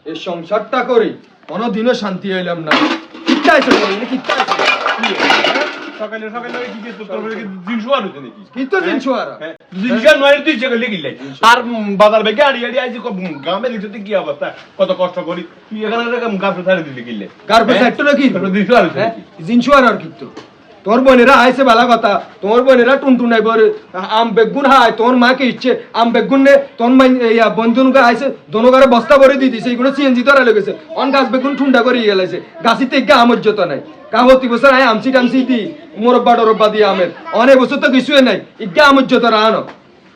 এই সংসারটা করে কোনোদিনও শান্তি হইলাম না। কি চাইছো তুমি? কি চাইছো? সকালে সকালে কি কিছু তোর কি জিনিস আর হইছে নাকি? কি তো জিনিস আর জিনিস আর নয় তুই চেক লিখি লাই আর বাজার বেগে আড়ি আড়ি আইছি গ্রামে দেখতে কি অবস্থা কত কষ্ট করি তুই এখানে এরকম গাফে ছাড়ে দিলি কিলে গার্বে সেক্টর কি জিনিস আর হইছে জিনিস আর কি তো তোর বোনেরা আইছে ভালো কথা তোর বোনেরা টুনটুনাই বরে আম বেগুন হায় তোর মাকে ইচ্ছে আম বেগুন নে তোর মাই বন্ধুনুকে আইছে দোনোগারে বস্তা ভরে দিয়ে দিছে এগুলো সিএনজি ধরা লেগেছে অন গাছ বেগুন ঠুন্ডা করে গেলেছে গাছিতে গা আমর্যত নাই কাহতি বছর আয় আমসি টামসি দি মোরব্বা ডরব্বা দিয়ে আমের অনেক বছর তো কিছুই নাই ইগা আমর্যত রানো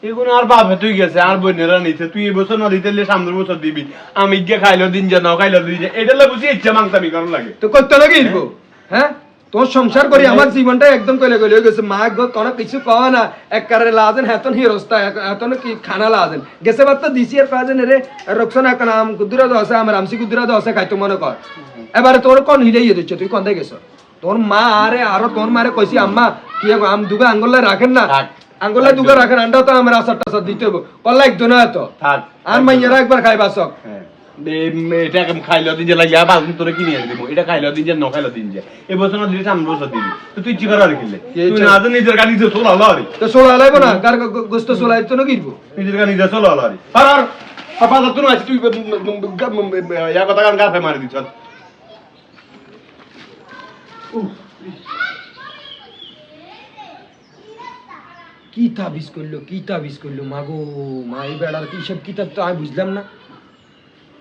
এগুলো আর বাপে তুই গেছে আর বোনেরা নিছে তুই এই বছর না দিতে সামনের বছর দিবি আমি গিয়ে খাইলো দিন যা না খাইলো দিন যা এটা বুঝি ইচ্ছা মাংসামি কারণ লাগে তো করতে লাগে ইরবো হ্যাঁ তোর সংসার করি আমার জীবনটা একদম কইলে কইলে হয়ে গেছে মা গো কোনো কিছু কওয়া না এক কারে লাজেন হেতন হিরোস্তা হেতন কি খানা লাজেন গেছে বাত তো দিছি আর কাজেন রে রক্ষনা কানা আম কুদুরা দছে আমার আমসি কুদুরা দছে খাইতো মনে কর এবারে তোর কোন হিলেই দিচ্ছ তুই কোন দেখ গেছো তোর মা আরে আরো তোর মারে কইছি আম্মা কি আম দুগা আঙ্গুলে রাখেন না আঙ্গুলে দুগা রাখেন আন্ডা তো আমার আসার টাসার দিতে হবে কল্লা একদম না তো থাক আর মাইয়ারা একবার খাইবা সক এটা খাইলো দিন যে লাগিয়া বাগুন তোরে কিনে এনে দিব এটা খাইলো দিন যে ন খাইলো দিন যে এই বছর না দিলে সামনের বছর দিবি তো তুই চিকার আর কিনলে তুই না তো নিজের গাড়ি যে চলো আল্লাহ তো সোলা লাইবো না কার গোস্ত সোলাই তো না কিনবো নিজের গাড়ি যে চলো আল্লাহ আর বাজার তো আছে তুই ইয়া কথা গান গাফে মারি দিছ কি তাবিজ করলো মাগো মা এই বেড়ার কি সব কিতাব তো আমি বুঝলাম না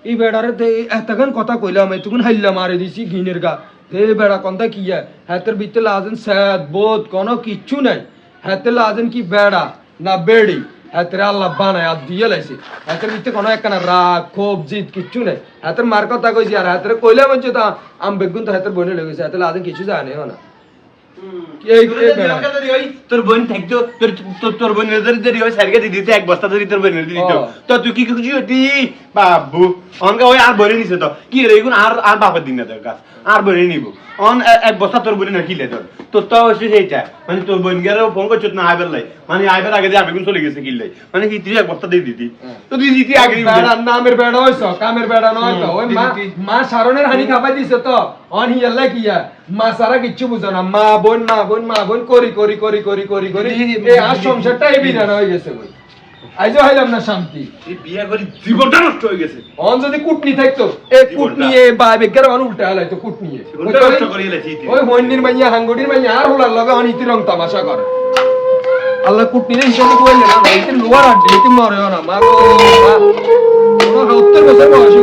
এই বেড়ারে এতগান কথা কইলাম এতগুন হাইল্লা মারে দিছি গিনের গা হে বেড়া কন্তা কি হাতের ভিতরে লাজেন স্যাদ বোধ কোনো কিচ্ছু নাই হাতে লাজেন কি বেড়া না বেড়ি হাতের আল্লাহ বানায় আর দিয়ে লাইছে হাতের ভিতরে কোনো একখানা রাগ ক্ষোভ জিত কিচ্ছু নাই হাতের মার কথা কইছি আর হাতের কইলাম হচ্ছে তো আম বেগুন তো হাতের বনে লেগেছে হাতে লাজেন কিছু জানে না তোর বোন থাকতো তোর বোনের দেরি হয় সারিকে দিয়ে দিতে এক বস্তা ধরে তোর বোনের দিয়ে দিত তো তুই কি খুশি হতি বাবু অনকা ওই আর বনে নিছে তো কি রে এগুন আর বাপের দিন না তোর গাছ আর বনে নিব অন এক বস্তা তোর বোনে না কিলে তোর তো হচ্ছে সেইটা মানে তোর বোন গেলে ফোন করছো না আইবার লাই মানে আইবার আগে দিয়ে আবেগুন চলে গেছে কিনলাই মানে কি তুই এক বস্তা দিয়ে দিতি তো তুই দিতি আগে নামের বেড়া হইছ কামের বেড়া নয় তো ওই মা সারণের হানি খাবাই দিছে তো অন হিয়াল্লা কিয়া মা সারা কিচ্ছু বুঝো না মা বোন করি এই আর সংসারটা এই বিধান হয়ে গেছে বই আইজো হইলাম না শান্তি এই বিয়া করে জীবনটা নষ্ট হয়ে গেছে অন যদি কুটনি থাকতো এই কুটনি এ বা বেকার অন উল্টা হলাইতো কুটনি নষ্ট করে গেছে ওই হন্নির মাইয়া হাঙ্গুডির মাইয়া আর হলার লগে অন ইতি রং তামাশা করে আল্লাহ কুটনি রে হিসাবে কইলে না ইতি লোয়ার আড্ডি ইতি মরে না মা গো মা 70 বছর বয়স